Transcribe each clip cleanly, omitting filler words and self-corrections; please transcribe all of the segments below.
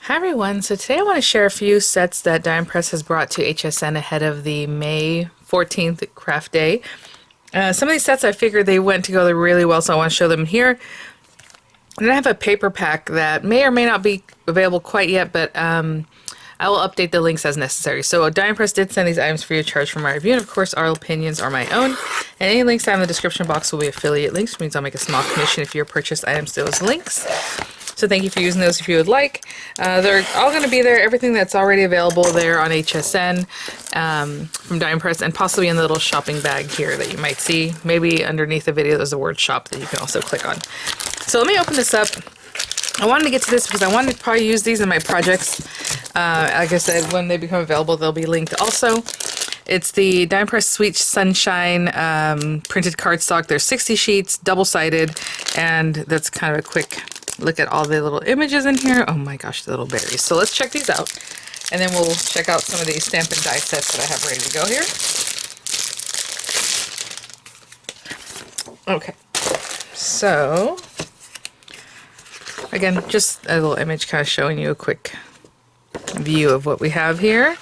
Hi everyone, so today I want to share a few sets that Dime Press has brought to HSN ahead of the May 14th craft day. Some of these sets I figured they went together really well, so I want to show them here. And I have a paper pack that may or may not be available quite yet, but I will update the links as necessary. So Dime Press did send these items free of charge for my review, and of course our opinions are my own. And any links I have in the description box will be affiliate links, which means I'll make a small commission if your purchased items to those links. So thank you for using those if you would like. They're all going to be there, everything that's already available there on HSN from Dime Press, and possibly in the little shopping bag here that you might see. Maybe underneath the video there's a word shop that you can also click on. So let me open this up. I wanted to get to this because I wanted to probably use these in my projects. Like I said, when they become available, they'll be linked also. It's the Dime Press Sweet Sunshine printed cardstock. There's 60 sheets, double-sided, and that's kind of a quick look at all the little images in here. Oh my gosh, the little berries. So let's check these out. And then we'll check out some of these stamp and die sets that I have ready to go here. Okay. So, again, just a little image kind of showing you a quick view of what we have here.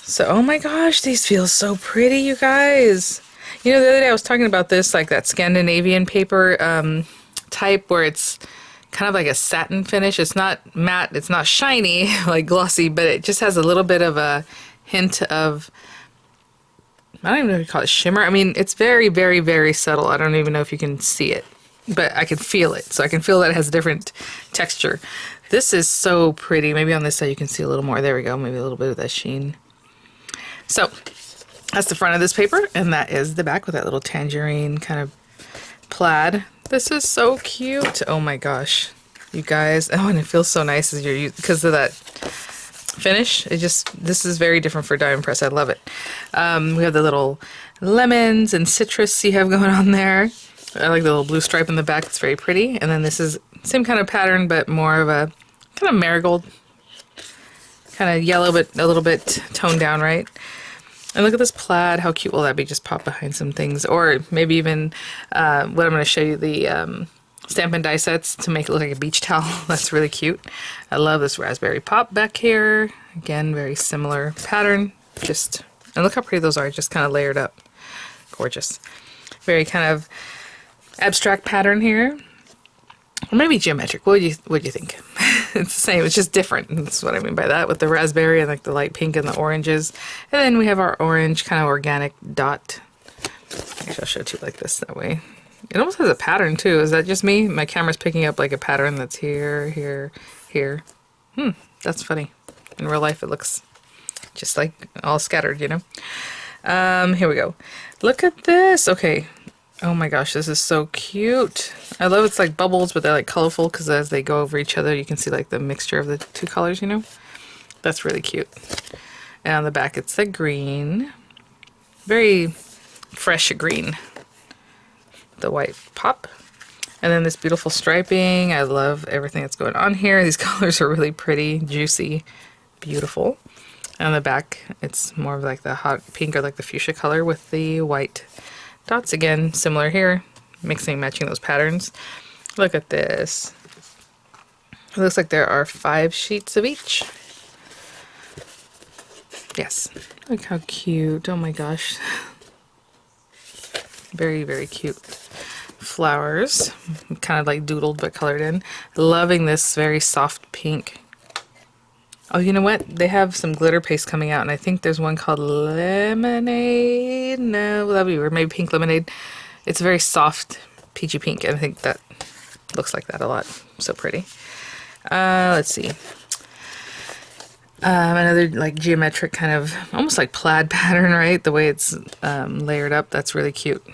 So, oh my gosh, these feel so pretty, you guys. You know, the other day I was talking about this, like that Scandinavian paper type where it's kind of like a satin finish. It's not matte, it's not shiny, like glossy, but it just has a little bit of a hint of, I don't even know if you call it shimmer. I mean, it's very, very, very subtle. I don't even know if you can see it, but I can feel it. So I can feel that it has a different texture. This is so pretty. Maybe on this side you can see a little more. There we go. Maybe a little bit of that sheen. So that's the front of this paper, and that is the back with that little tangerine kind of plaid. This is so cute. Oh my gosh, you guys. Oh, and it feels so nice as you're because of that finish. This is very different for Dime Press. I love it. We have the little lemons and citrus you have going on there. I like the little blue stripe in the back. It's very pretty. And then this is same kind of pattern, but more of a kind of marigold, kind of yellow, but a little bit toned down, right? And look at this plaid. How cute will that be? Just pop behind some things. Or maybe even what I'm going to show you, the stamp and die sets to make it look like a beach towel. That's really cute. I love this raspberry pop back here. Again, very similar pattern. And look how pretty those are. Just kind of layered up. Gorgeous. Very kind of abstract pattern here. Or maybe geometric. What do you think? It's the same. It's just different. That's what I mean by that, with the raspberry and like the light pink and the oranges. And then we have our orange kind of organic dot. Actually, I'll show it to you like this. That way, it almost has a pattern too. Is that just me? My camera's picking up like a pattern that's here, here, here. That's funny. In real life, it looks just like all scattered, you know. Here we go. Look at this. Okay. Oh my gosh, this is so cute. I love it's like bubbles, but they're like colorful because as they go over each other, you can see like the mixture of the two colors, you know? That's really cute. And on the back, it's the green. Very fresh green. The white pop. And then this beautiful striping. I love everything that's going on here. These colors are really pretty, juicy, beautiful. And on the back, it's more of like the hot pink or like the fuchsia color with the white dots. Again, similar here, mixing and matching those patterns. Look at this. It looks like there are 5 sheets of each. Yes. Look how cute. Oh my gosh. Very, very cute. Flowers. Kind of like doodled but colored in. Loving this very soft pink. Oh, you know what? They have some glitter paste coming out, and I think there's one called Lemonade. No, that'd be weird. Maybe Pink Lemonade. It's very soft, peachy pink, and I think that looks like that a lot. So pretty. Let's see. Another like geometric kind of, almost like plaid pattern, right? The way it's layered up. That's really cute.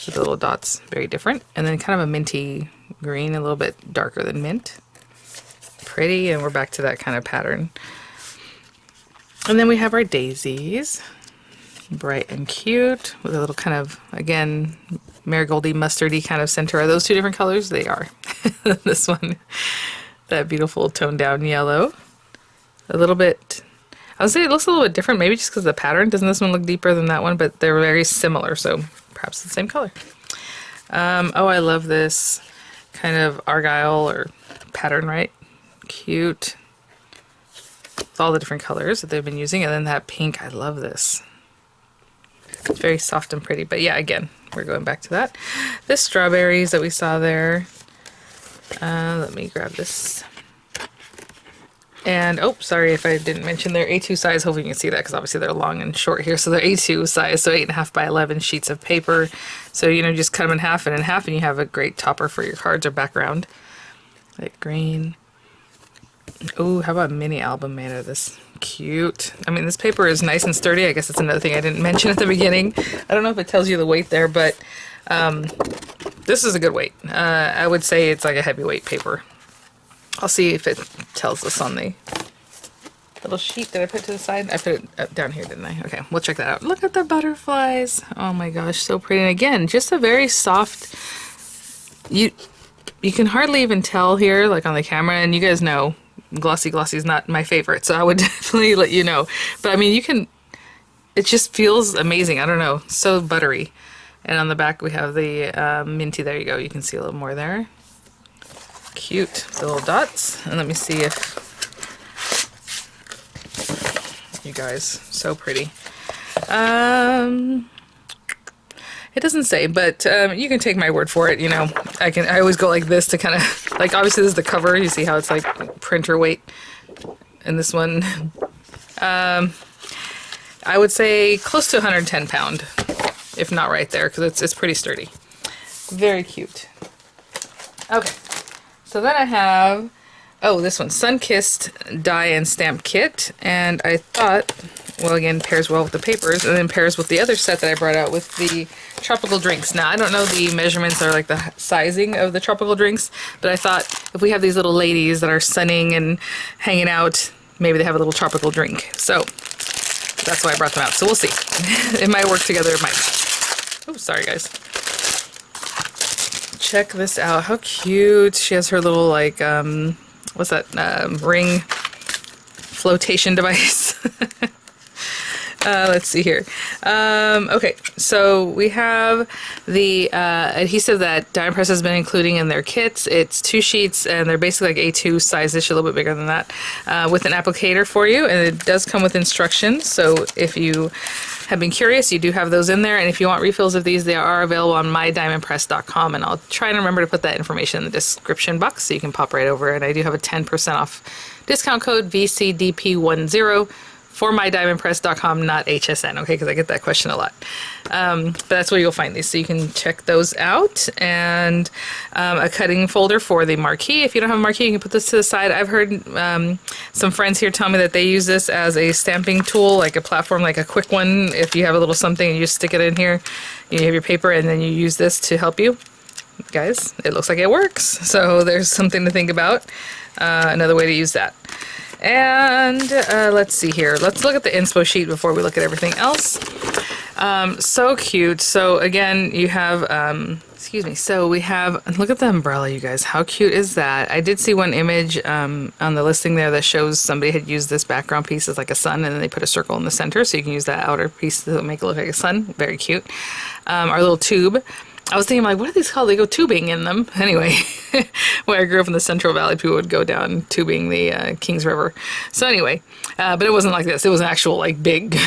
With the little dots, very different. And then kind of a minty green, a little bit darker than mint. Pretty, and we're back to that kind of pattern. And then we have our daisies, bright and cute, with a little kind of, again, marigoldy, mustardy kind of center. Are those 2 different colors? They are. This one, that beautiful toned down yellow. A little bit, I would say it looks a little bit different, maybe just because the pattern. Doesn't this one look deeper than that one? But they're very similar, so perhaps the same color. Oh, I love this kind of argyle or pattern, right? Cute. With all the different colors that they've been using. And then that pink, I love this. It's very soft and pretty. But yeah, again, we're going back to that. The strawberries that we saw there. Let me grab this. And, oh, sorry if I didn't mention their A2 size. Hopefully you can see that because obviously they're long and short here. So they're A2 size, so 8.5 by 11 sheets of paper. So, you know, just cut them in half and you have a great topper for your cards or background. Like green. Oh, how about a mini album made of this? Cute. I mean, this paper is nice and sturdy. I guess that's another thing I didn't mention at the beginning. I don't know if it tells you the weight there, but this is a good weight. I would say it's like a heavyweight paper. I'll see if it tells us on the little sheet that I put to the side. I put it down here, didn't I? Okay, we'll check that out. Look at the butterflies. Oh my gosh, so pretty. And again, just a very soft, you can hardly even tell here, like on the camera, and you guys know, glossy is not my favorite, so I would definitely let you know. But I mean, you can, it just feels amazing. I don't know, so buttery. And on the back we have the minty, there you go. You can see a little more there. Cute, the little dots. And let me see if you guys, so pretty. It doesn't say, but you can take my word for it. You know, I always go like this to kind of, like, obviously this is the cover. You see how it's like printer weight. And this one, I would say close to 110 pound, if not right there, because it's pretty sturdy. Very cute. Okay. So then I have, oh, this one, Sunkissed die and stamp kit, and I thought, well, again, pairs well with the papers, and then pairs with the other set that I brought out with the tropical drinks. Now, I don't know the measurements or like the sizing of the tropical drinks, but I thought if we have these little ladies that are sunning and hanging out, maybe they have a little tropical drink. So that's why I brought them out. So we'll see. It might work together, it might. Oh, sorry, guys. Check this out. How cute. She has her little, like, what's that, ring flotation device. Let's see here. Okay, so we have the adhesive that Diamond Press has been including in their kits. It's 2 sheets, and they're basically like A2 size-ish, a little bit bigger than that, with an applicator for you, and it does come with instructions. So if you have been curious, you do have those in there, and if you want refills of these, they are available on mydiamondpress.com, and I'll try and remember to put that information in the description box so you can pop right over. And I do have a 10% off discount code VCDP10 for mydiamondpress.com, not HSN, okay, because I get that question a lot. But that's where you'll find these, so you can check those out. And a cutting folder for the marquee. If you don't have a marquee, you can put this to the side. I've heard some friends here tell me that they use this as a stamping tool, like a platform, like a quick one. If you have a little something and you just stick it in here, you have your paper, and then you use this to help you. Guys, it looks like it works. So there's something to think about. Another way to use that. And let's see here. Let's look at the inspo sheet before we look at everything else. So cute. So again, you have, excuse me. So we have, look at the umbrella, you guys. How cute is that? I did see one image on the listing there that shows somebody had used this background piece as like a sun, and then they put a circle in the center, so you can use that outer piece to make it look like a sun. Very cute. Our little tube. I was thinking, like, what are these called? They go tubing in them. Anyway, when I grew up in the Central Valley, people would go down tubing the Kings River. So anyway, but it wasn't like this. It was an actual, like, big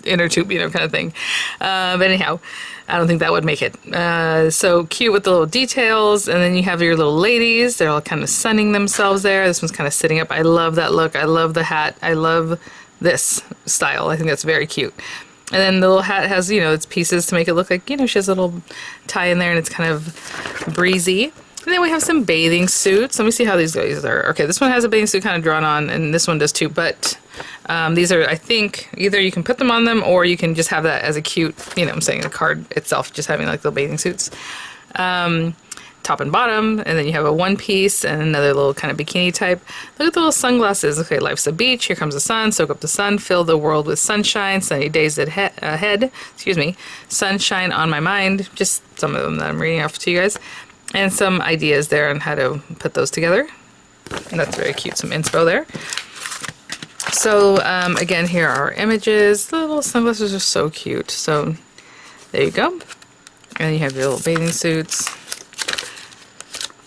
inner tube, you know, kind of thing. But anyhow, I don't think that would make it. So cute with the little details. And then you have your little ladies. They're all kind of sunning themselves there. This one's kind of sitting up. I love that look. I love the hat. I love this style. I think that's very cute. And then the little hat has, you know, its pieces to make it look like, you know, she has a little tie in there, and it's kind of breezy. And then we have some bathing suits. Let me see how these guys are. Okay, this one has a bathing suit kind of drawn on, and this one does too. But these are, I think, either you can put them on them, or you can just have that as a cute, you know what I'm saying, the card itself, just having like the bathing suits. Top and bottom, and then you have a one piece and another little kind of bikini type. Look at the little sunglasses. Okay, life's a beach. Here comes the sun. Soak up the sun. Fill the world with sunshine. Sunny days ahead. Excuse me. Sunshine on my mind. Just some of them that I'm reading off to you guys, and some ideas there on how to put those together. And that's very cute. Some inspo there. So again, here are our images. The little sunglasses are so cute. So there you go. And then you have your little bathing suits.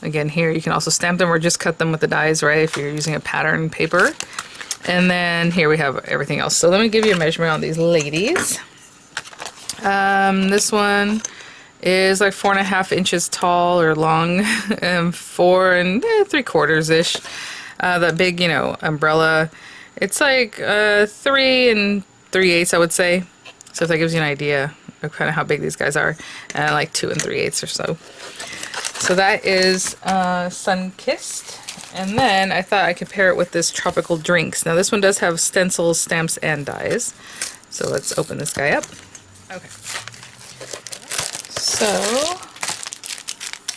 again here. You can also stamp them or just cut them with the dies, right, if you're using a pattern paper. And then here we have everything else. So let me give you a measurement on these ladies. This one is like 4.5 inches tall or long, and 4 3/4 ish. That big, you know, umbrella, it's like 3 3/8, I would say. So if that gives you an idea of kind of how big these guys are, and like 2 3/8 or so. So that is Sunkissed. And then I thought I'd compare it with this Tropical Drinks. Now this one does have stencils, stamps, and dies. So let's open this guy up. Okay. So,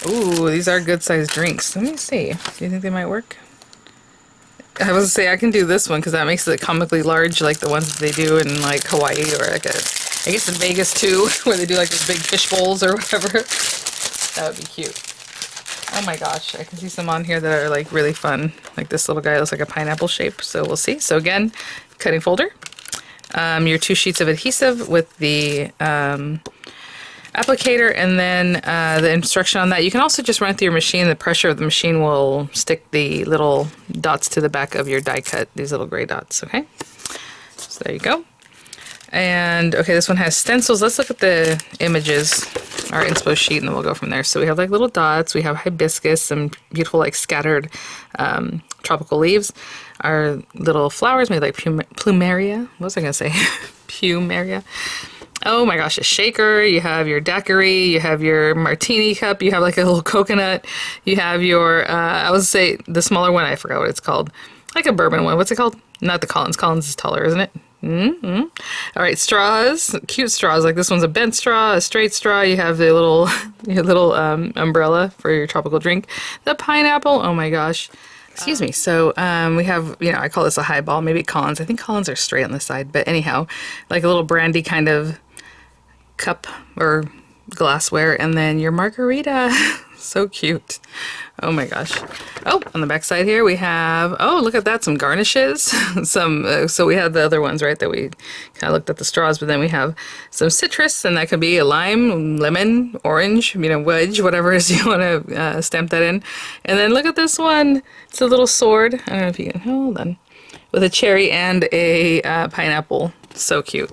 ooh, these are good sized drinks. Let me see. Do you think they might work? I was gonna say I can do this one because that makes it comically large, like the ones that they do in like Hawaii or like I guess in Vegas too, where they do like those big fish bowls or whatever. That would be cute. Oh my gosh, I can see some on here that are like really fun. Like this little guy looks like a pineapple shape, so we'll see. So again, cutting folder. Your 2 sheets of adhesive with the applicator, and then the instruction on that. You can also just run it through your machine. The pressure of the machine will stick the little dots to the back of your die cut, these little gray dots, okay? So there you go. And okay, this one has stencils. Let's look at the images, our inspo sheet, and then we'll go from there. So we have like little dots, we have hibiscus, some beautiful like scattered tropical leaves, our little flowers made like plumeria. What was I gonna say? Plumeria. Oh my gosh, a shaker, you have your daiquiri, you have your martini cup, you have like a little coconut, you have your, I was gonna say the smaller one, I forgot what it's called. Like a bourbon one, what's it called? Not the Collins. Collins is taller, isn't it? Mm-hmm. All right, straws, cute straws. Like this one's a bent straw, a straight straw. You have the little, your little umbrella for your tropical drink. The pineapple, oh my gosh. Excuse me. So we have, you know, I call this a highball, maybe Collins. I think Collins are straight on the side, but anyhow, like a little brandy kind of cup or glassware, and then your margarita. So cute. Oh my gosh. Oh, on the back side here we have, oh, look at that, some garnishes. Some, so we have the other ones, right, that we kind of looked at the straws, but then we have some citrus, and that could be a lime, lemon, orange, you know, wedge, whatever it is you want to stamp that in. And then look at this one. It's a little sword. I don't know if you can, hold on. With a cherry and a pineapple. So cute.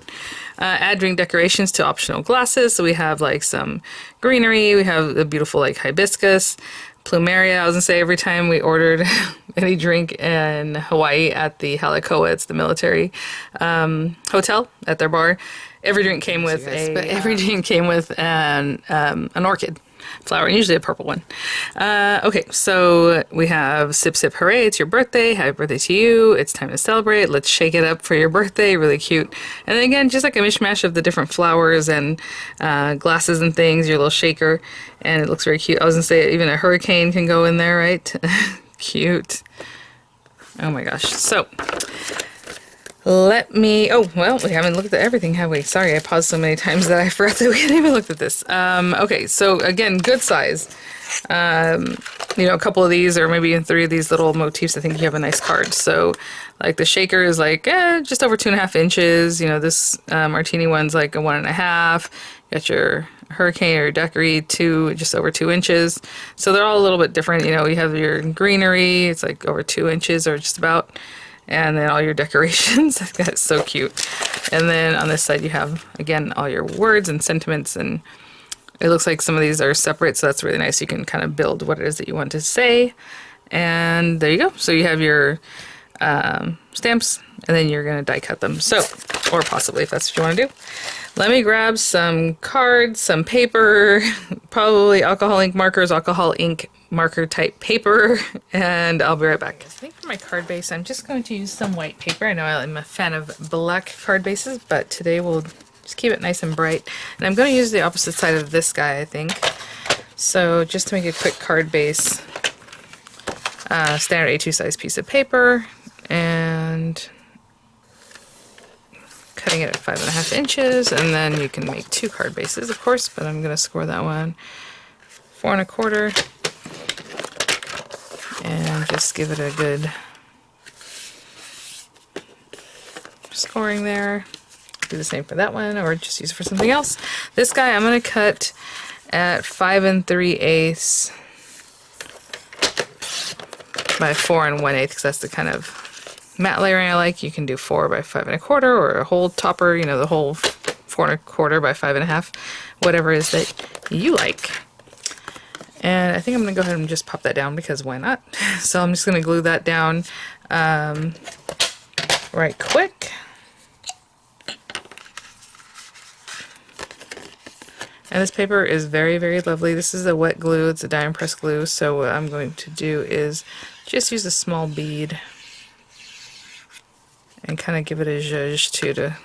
Add drink decorations to optional glasses. So we have like some greenery. We have the beautiful like hibiscus, plumeria. I was gonna say every time we ordered any drink in Hawaii at the Halekoa, it's the military hotel at their bar. Every drink came with an orchid flower, usually a purple one. Okay, so we have Sip Sip Hooray, it's your birthday, happy birthday to you, it's time to celebrate, let's shake it up for your birthday, really cute. And then again, just like a mishmash of the different flowers and glasses and things, your little shaker, and it looks very cute. I was gonna say even a hurricane can go in there, right? Cute. Oh my gosh. So let me, oh, well, we haven't looked at everything, have we? Sorry, I paused so many times that I forgot that we hadn't even looked at this. Okay, so again, good size. You know, a couple of these, or maybe even 3 of these little motifs, I think you have a nice card. So, like the shaker is like just over 2.5 inches. You know, this martini one's like a 1.5. You got your hurricane or daiquiri, just over 2 inches. So they're all a little bit different. You know, you have your greenery, it's like over 2 inches or just about. And then all your decorations. That's so cute. And then on this side you have, again, all your words and sentiments, and it looks like some of these are separate, so that's really nice. You can kind of build what it is that you want to say. And there you go. So you have your stamps, and then you're going to die cut them. So, or possibly if that's what you want to do. Let me grab some cards, some paper, probably alcohol ink markers, alcohol ink marker type paper, and I'll be right back. I think for my card base, I'm just going to use some white paper. I know I'm a fan of black card bases, but today we'll just keep it nice and bright. And I'm going to use the opposite side of this guy, I think. So just to make a quick card base, standard A2 size piece of paper, and cutting it at 5.5 inches, and then you can make 2 card bases, of course, but I'm going to score that one 4 1/4, and just give it a good scoring there. Do the same for that one, or just use it for something else. This guy I'm going to cut at 5 3/8 by 4 1/8 because that's the kind of matte layering I like. You can do 4 by 5 1/4 or a whole topper, you know, the whole 4 1/4 by 5 1/2, whatever it is that you like. And I think I'm going to go ahead and just pop that down because why not? So I'm just going to glue that down right quick. And this paper is very, very lovely. This is a wet glue. It's a die and press glue. So what I'm going to do is just use a small bead and kind of give it a zhuzh too to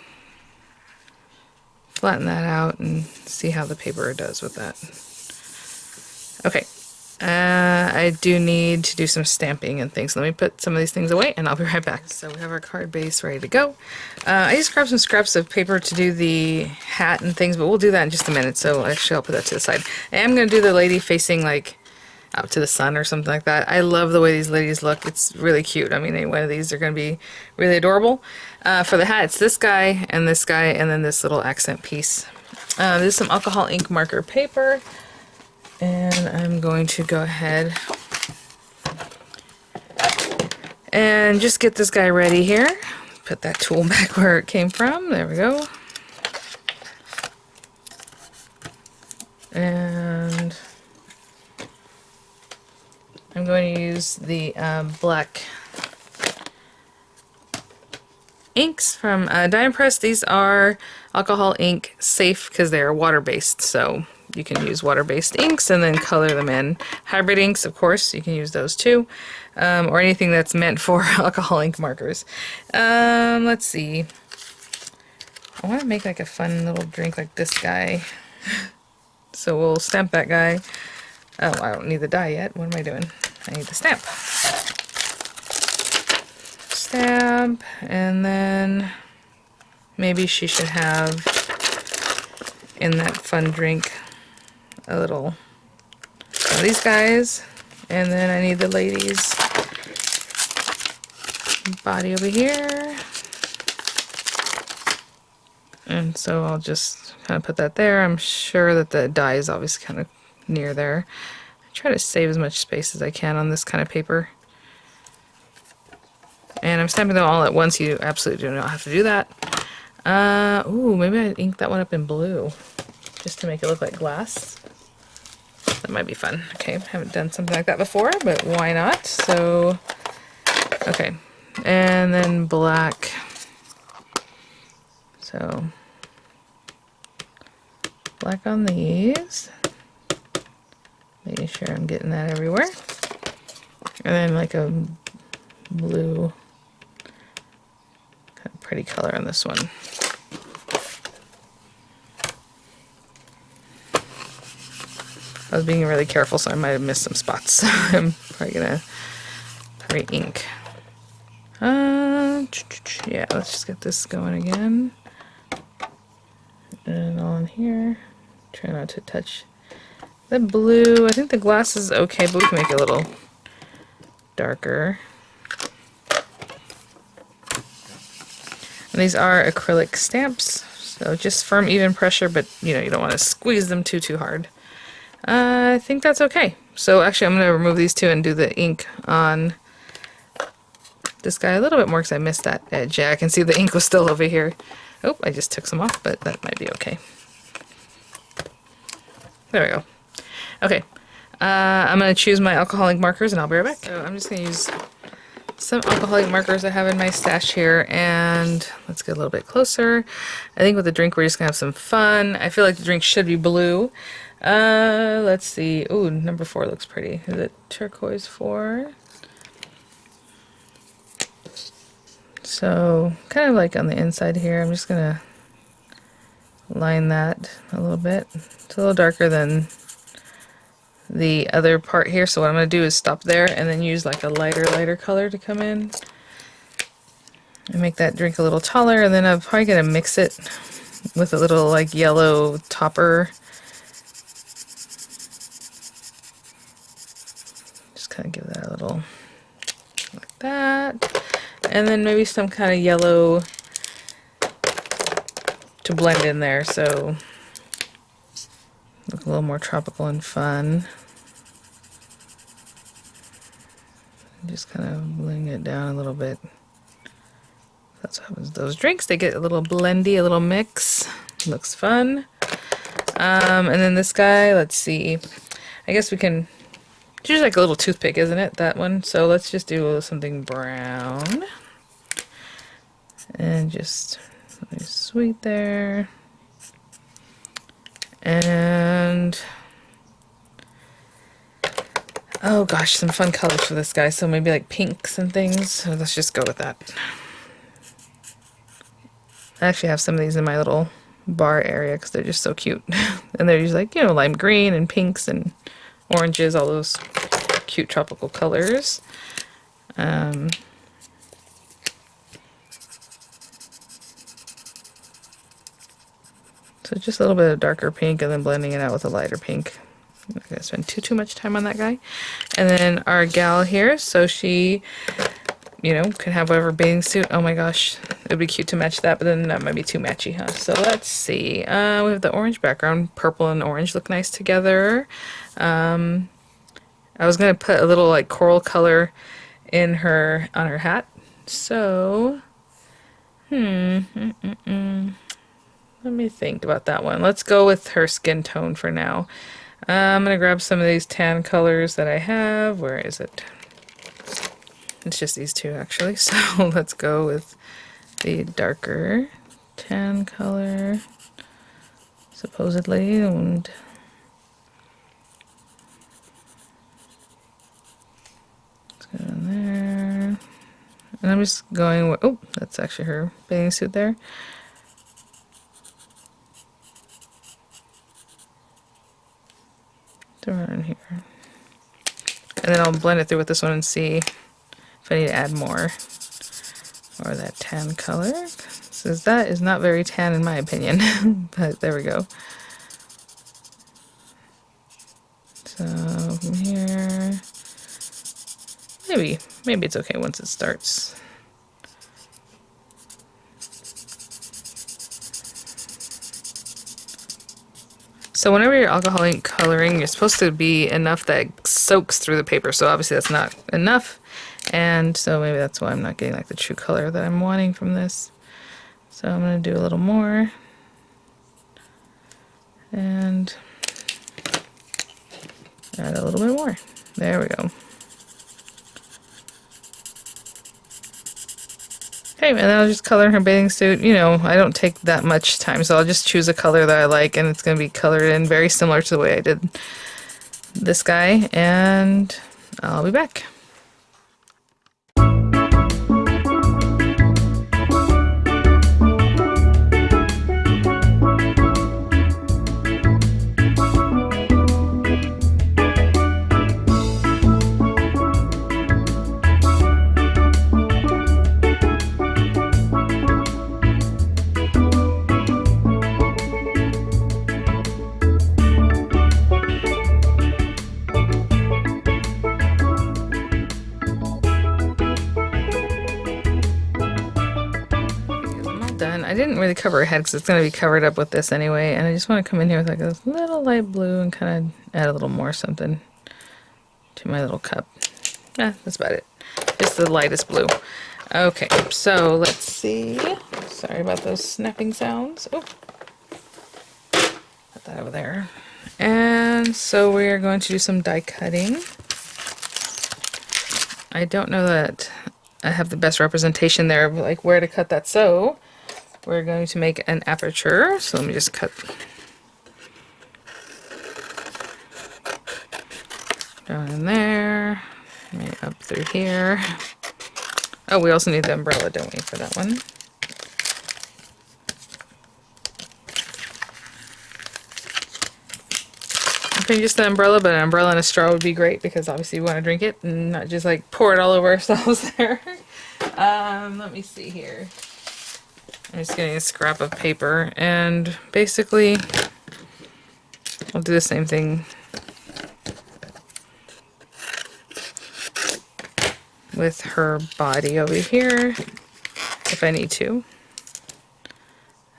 flatten that out and see how the paper does with that. Okay, I do need to do some stamping and things. Let me put some of these things away and I'll be right back. So we have our card base ready to go. I just grabbed some scraps of paper to do the hat and things, but we'll do that in just a minute. So actually I'll put that to the side. I am going to do the lady facing like out to the sun or something like that. I love the way these ladies look. It's really cute. I mean, any one of these are going to be really adorable. For the hat, it's this guy, and then this little accent piece. This is some alcohol ink marker paper. And I'm going to go ahead and just get this guy ready here. Put that tool back where it came from. There we go. And I'm going to use the black inks from Die & Press. These are alcohol ink safe because they are water-based, so you can use water-based inks and then color them in. Hybrid inks, of course, you can use those too, or anything that's meant for alcohol ink markers. Let's see. I want to make like a fun little drink like this guy. So we'll stamp that guy. Oh, I don't need the die yet. What am I doing? I need the stamp. Stamp, and then maybe she should have in that fun drink a little of these guys, and then I need the lady's body over here, and so I'll just kind of put that there. I'm sure that the die is obviously kind of near there. I try to save as much space as I can on this kind of paper, and I'm stamping them all at once. You absolutely do not have to do that. Ooh, maybe I ink that one up in blue just to make it look like glass. That might be fun. Okay, haven't done something like that before, but why not? So, okay, and then black. So, black on these. Making sure I'm getting that everywhere. And then like a blue, kind of pretty color on this one. I was being really careful, so I might have missed some spots. I'm probably gonna re-ink. Yeah, let's just get this going again. And on here, try not to touch the blue. I think the glass is okay, but we can make it a little darker. And these are acrylic stamps, so just firm, even pressure, but you know, you don't want to squeeze them too hard. I think that's okay. So actually I'm going to remove these two and do the ink on this guy a little bit more because I missed that edge. Yeah, I can see the ink was still over here. Oh, I just took some off, but that might be okay. There we go. Okay, I'm going to choose my alcoholic markers and I'll be right back. So I'm just going to use some alcoholic markers I have in my stash here, and let's get a little bit closer. I think with the drink we're just going to have some fun. I feel like the drink should be blue. Let's see. Ooh, number 4 looks pretty. Is it turquoise 4? So, kind of like on the inside here, I'm just gonna line that a little bit. It's a little darker than the other part here, so what I'm gonna do is stop there and then use like a lighter color to come in and make that drink a little taller, and then I'm probably gonna mix it with a little like yellow topper. Kind of give that a little like that, and then maybe some kind of yellow to blend in there, so look a little more tropical and fun. Just kind of blend it down a little bit. That's what happens. Those drinks, they get a little blendy, a little mix. Looks fun. And then this guy, let's see. I guess we can, it's usually like a little toothpick, isn't it? That one. So let's just do something brown. And just really sweet there. And oh gosh, some fun colors for this guy. So maybe like pinks and things. So let's just go with that. I actually have some of these in my little bar area because they're just so cute. And they're usually like, you know, lime green and pinks and oranges, all those cute tropical colors. So just a little bit of darker pink and then blending it out with a lighter pink. I'm not gonna spend too much time on that guy. And then our gal here, so she, you know, can have whatever bathing suit. Oh my gosh, it'd be cute to match that, but then that might be too matchy, huh? So let's see. We have the orange background. Purple and orange look nice together. I was gonna put a little like coral color in her on her hat. So, let me think about that one. Let's go with her skin tone for now. I'm gonna grab some of these tan colors that I have. Where is it? It's just these two actually. So let's go with the darker tan color, supposedly, and let's go in there. And I'm just going with, oh, that's actually her bathing suit there. Throw her in here. And then I'll blend it through with this one and see if I need to add more of that tan color. Because that is not very tan in my opinion. But there we go. So from here, maybe it's okay once it starts. So whenever you're alcohol ink coloring, you're supposed to be enough that soaks through the paper. So obviously that's not enough. And so maybe that's why I'm not getting like the true color that I'm wanting from this. So I'm going to do a little more. And add a little bit more. There we go. Okay, and then I'll just color her bathing suit. You know, I don't take that much time, so I'll just choose a color that I like, and it's going to be colored in very similar to the way I did this guy, and I'll be back. I didn't really cover her head because it's going to be covered up with this anyway, and I just want to come in here with like this little light blue and kind of add a little more something to my little cup. That's about it. Just the lightest blue. Okay, so let's see. Sorry about those snapping sounds. Oh, put that over there. And so we are going to do some die cutting. I don't know that I have the best representation there of like where to cut that, so we're going to make an aperture. So let me just cut down in there, maybe up through here. Oh, we also need the umbrella, don't we, for that one? Okay, just the umbrella, but an umbrella and a straw would be great because obviously we want to drink it and not just like pour it all over ourselves there. Let me see here. I'm just getting a scrap of paper, and basically I'll do the same thing with her body over here if I need to.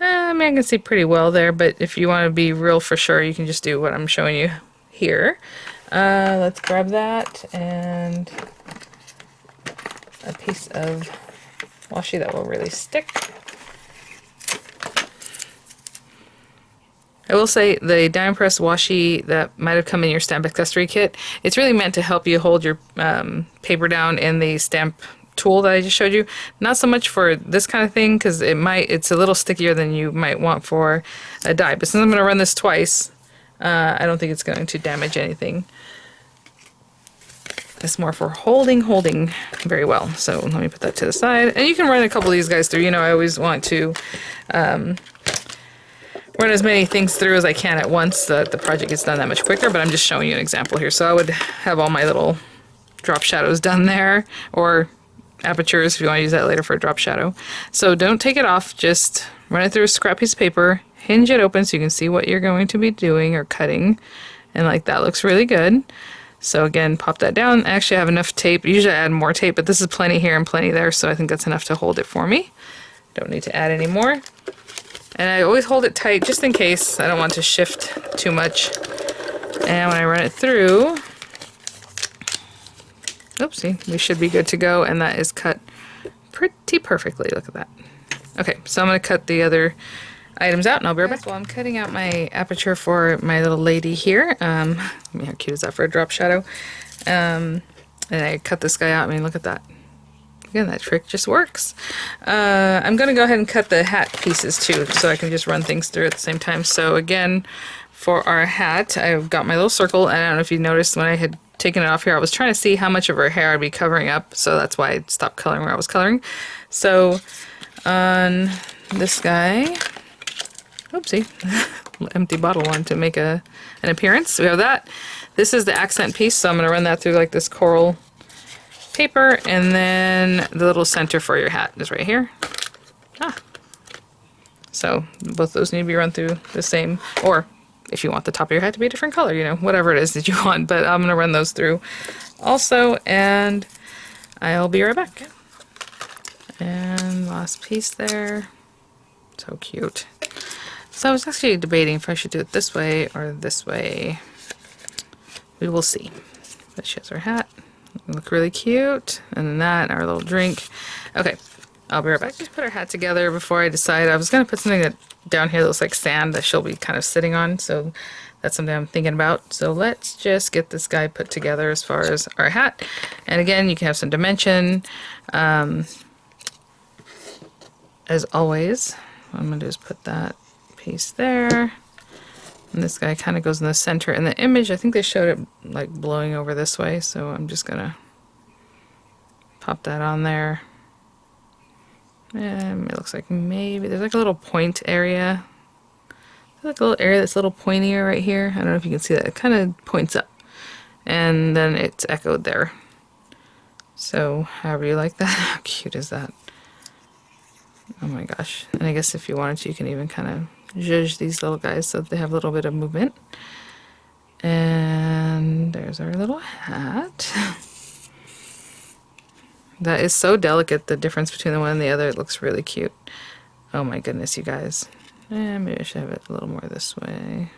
I mean, I can see pretty well there, but if you want to be real for sure, you can just do what I'm showing you here. Let's grab that and a piece of washi that will really stick. I will say the diamond press washi that might have come in your stamp accessory kit, it's really meant to help you hold your paper down in the stamp tool that I just showed you. Not so much for this kind of thing, because it's a little stickier than you might want for a die. But since I'm going to run this twice, I don't think it's going to damage anything. It's more for holding very well. So let me put that to the side. And you can run a couple of these guys through. You know, I always want to run as many things through as I can at once so that the project gets done that much quicker, but I'm just showing you an example here. So I would have all my little drop shadows done there, or apertures if you want to use that later for a drop shadow. So don't take it off, just run it through a scrap piece of paper, hinge it open so you can see what you're going to be doing or cutting, and like that looks really good. So again, pop that down. I actually have enough tape. Usually I add more tape, but this is plenty here and plenty there, so I think that's enough to hold it for me. Don't need to add any more. And I always hold it tight just in case. I don't want to shift too much. And when I run it through, oopsie, we should be good to go, and that is cut pretty perfectly. Look at that. Okay, so I'm going to cut the other items out, and I'll be right back. Well, I'm cutting out my aperture for my little lady here. How cute is that for a drop shadow? And I cut this guy out. I mean, look at that. Again, that trick just works. I'm going to go ahead and cut the hat pieces too, so I can just run things through at the same time. So again, for our hat, I've got my little circle, and I don't know if you noticed when I had taken it off here, I was trying to see how much of her hair I'd be covering up, so that's why I stopped coloring where I was coloring. So on this guy, oopsie, empty bottle wanted to make an appearance. We have that. This is the accent piece, so I'm going to run that through like this coral paper, and then the little center for your hat is right here. So both those need to be run through the same, or if you want the top of your hat to be a different color, you know, whatever it is that you want, but I'm gonna run those through also, and I'll be right back. And last piece there. So cute. So I was actually debating if I should do it this way or this way. We will see. But she has her hat. Look really cute. And then that, our little drink. Okay, I'll be right back. Just put our hat together before I decide. I was going to put something that down here that looks like sand that she'll be kind of sitting on. So that's something I'm thinking about. So let's just get this guy put together as far as our hat. And again, you can have some dimension. As always, what I'm going to do is put that piece there. And this guy kind of goes in the center. And the image, I think they showed it like blowing over this way. So I'm just going to pop that on there. And it looks like maybe there's like a little point area. There's like a little area that's a little pointier right here. I don't know if you can see that. It kind of points up. And then it's echoed there. So however you like that. How cute is that? Oh my gosh. And I guess if you wanted to, you can even kind of zhuzh these little guys so that they have a little bit of movement. And there's our little hat. That is so delicate, the difference between the one and the other. It looks really cute. Oh my goodness, you guys. Maybe I should have it a little more this way.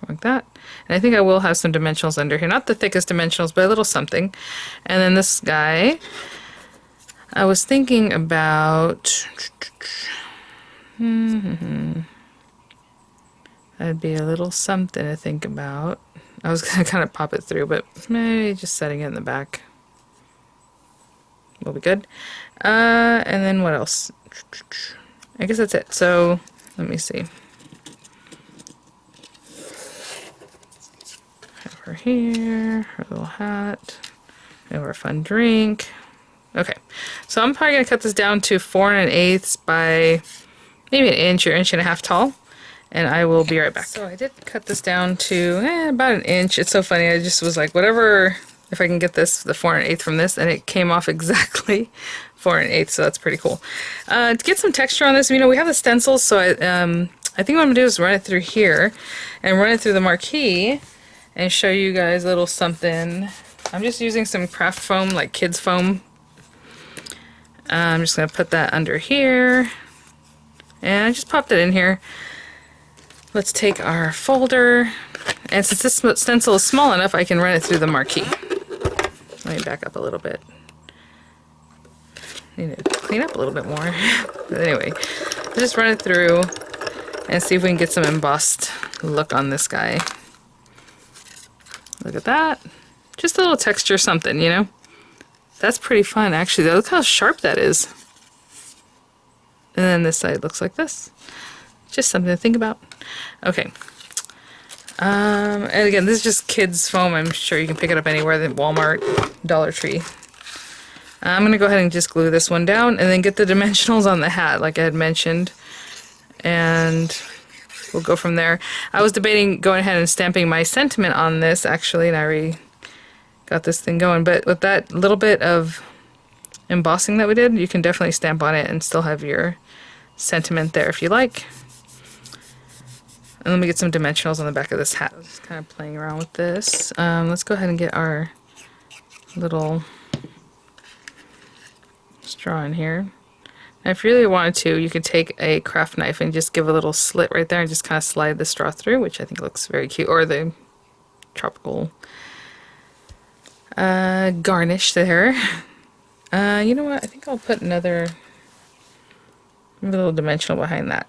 Like that. And I think I will have some dimensionals under here. Not the thickest dimensionals, but a little something. And then this guy, I was thinking about... That'd be a little something to think about. I was going to kind of pop it through, but maybe just setting it in the back will be good. And then what else? I guess that's it. So let me see. Have her here, her little hat, and our fun drink. Okay, so I'm probably going to cut this down to 4 1/8 by maybe an inch or inch and a half tall. And I will be right back. So I did cut this down to about an inch. It's so funny. I just was like, whatever, if I can get this, the 4 1/8 from this, and it came off exactly 4 1/8. So that's pretty cool. To get some texture on this, you know, we have the stencils. So I think what I'm gonna do is run it through here, and run it through the marquee, and show you guys a little something. I'm just using some craft foam, like kids foam. I'm just gonna put that under here, and I just popped it in here. Let's take our folder, and since this stencil is small enough, I can run it through the marquee. Let me back up a little bit. Need to clean up a little bit more. But anyway, just run it through and see if we can get some embossed look on this guy. Look at that. Just a little texture something, you know? That's pretty fun, actually. Look how sharp that is. And then this side looks like this. Just something to think about. Okay. And again, this is just kids foam. I'm sure you can pick it up anywhere than Walmart, Dollar Tree. I'm going to go ahead and just glue this one down and then get the dimensionals on the hat like I had mentioned. And we'll go from there. I was debating going ahead and stamping my sentiment on this actually, and I already got this thing going. But with that little bit of embossing that we did, you can definitely stamp on it and still have your sentiment there if you like. And let me get some dimensionals on the back of this hat. Just kind of playing around with this. Let's go ahead and get our little straw in here. Now if you really wanted to, you could take a craft knife and just give a little slit right there and just kind of slide the straw through, which I think looks very cute. Or the tropical garnish there. You know what? I think I'll put another little dimensional behind that.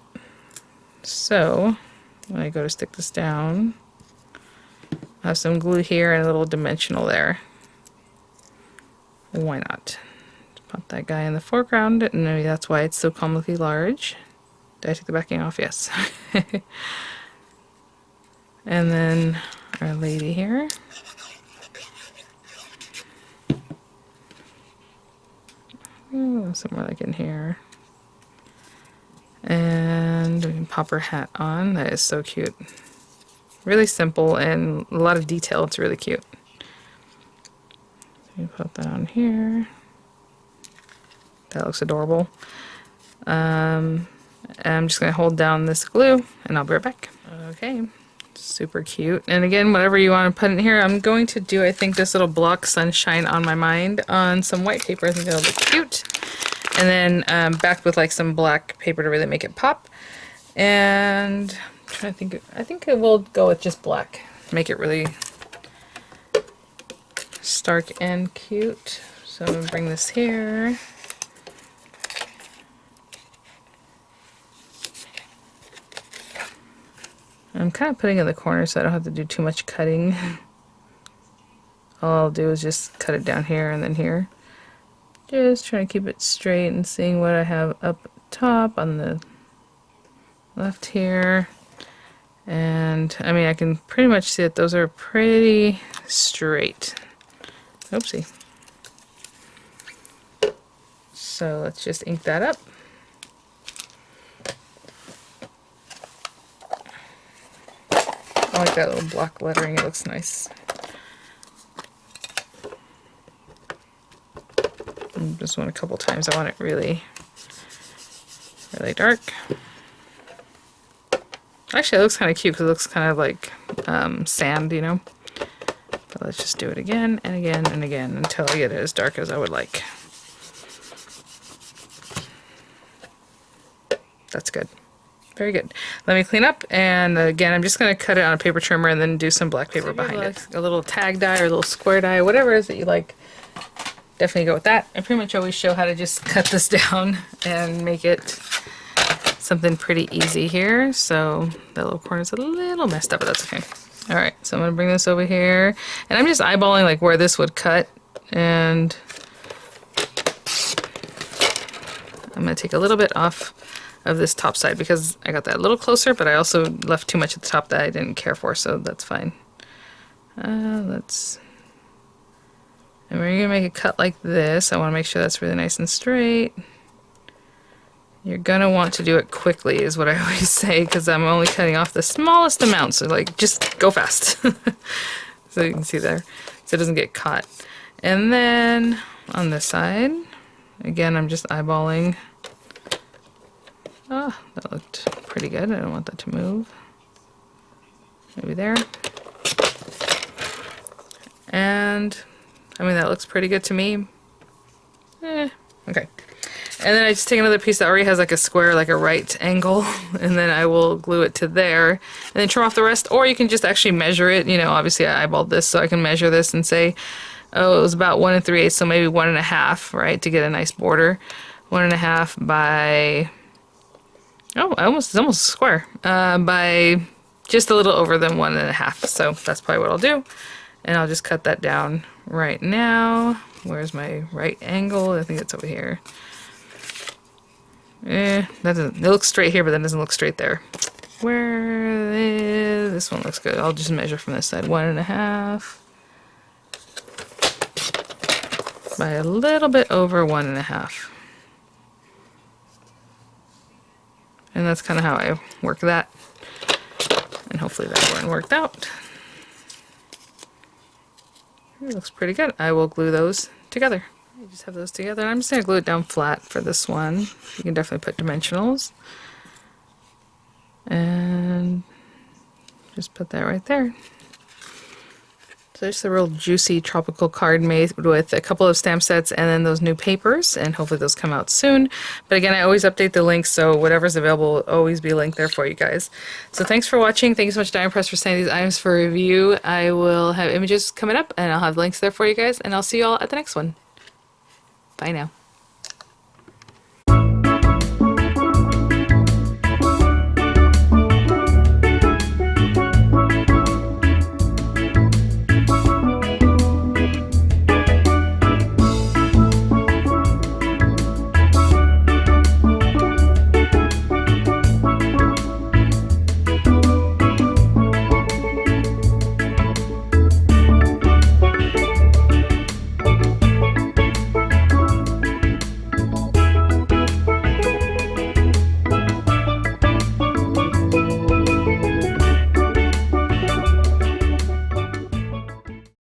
So when I go to stick this down, I have some glue here and a little dimensional there. Why not? Pop that guy in the foreground, and maybe that's why it's so comically large. Did I take the backing off? Yes. And then our lady here. Ooh, somewhere like in here. And we can pop her hat on. That is so cute. Really simple and a lot of detail. It's really cute. So you put that on here. That looks adorable. I'm just going to hold down this glue and I'll be right back. Okay, super cute. And again, whatever you want to put in here, I'm going to do, I think, this little block sunshine on my mind on some white paper. I think that'll look cute. And then backed with like some black paper to really make it pop. And I'm trying to think, I think it will go with just black. Make it really stark and cute. So I'm going to bring this here. I'm kind of putting it in the corner so I don't have to do too much cutting. All I'll do is just cut it down here and then here. Just trying to keep it straight and seeing what I have up top on the left here. And I mean, I can pretty much see that those are pretty straight. Oopsie. So let's just ink that up. I like that little block lettering, it looks nice. And just one a couple times, I want it really, really dark. Actually, it looks kind of cute because it looks kind of like sand, you know? But let's just do it again and again and again until I get it as dark as I would like. That's good. Very good. Let me clean up, and again, I'm just going to cut it on a paper trimmer and then do some black paper behind it. A little tag die or a little square die, whatever it is that you like. Definitely go with that. I pretty much always show how to just cut this down and make it something pretty easy here. So that little corner is a little messed up, but that's okay. Alright, so I'm going to bring this over here, and I'm just eyeballing like where this would cut, and I'm going to take a little bit off of this top side because I got that a little closer, but I also left too much at the top that I didn't care for, so that's fine. And we're gonna make a cut like this. I want to make sure that's really nice and straight. You're gonna want to do it quickly is what I always say, because I'm only cutting off the smallest amount, so like just go fast. So you can see there, so it doesn't get caught. And then on this side, again, I'm just eyeballing. Oh, that looked pretty good. I don't want that to move. Maybe there. And, I mean, that looks pretty good to me. Okay. And then I just take another piece that already has like a square, like a right angle, and then I will glue it to there, and then trim off the rest. Or you can just actually measure it. You know, obviously I eyeballed this, so I can measure this and say, oh, it was about 1 3/8, so maybe 1.5, right, to get a nice border. 1.5 by, oh, it's almost square, by just a little over than 1.5. So that's probably what I'll do. And I'll just cut that down right now. Where's my right angle? I think it's over here. That doesn't, it looks straight here, but that doesn't look straight there. This one looks good. I'll just measure from this side. 1.5 by a little bit over 1.5. And that's kind of how I work that. And hopefully that one worked out. It looks pretty good. I will glue those together. I just have those together. I'm just going to glue it down flat for this one. You can definitely put dimensionals. And just put that right there. So just a real juicy tropical card made with a couple of stamp sets and then those new papers, and hopefully those come out soon. But again, I always update the links, so whatever's available will always be linked there for you guys. So thanks for watching. Thank you so much, Diamond Press, for sending these items for review. I will have images coming up, and I'll have links there for you guys, and I'll see you all at the next one. Bye now.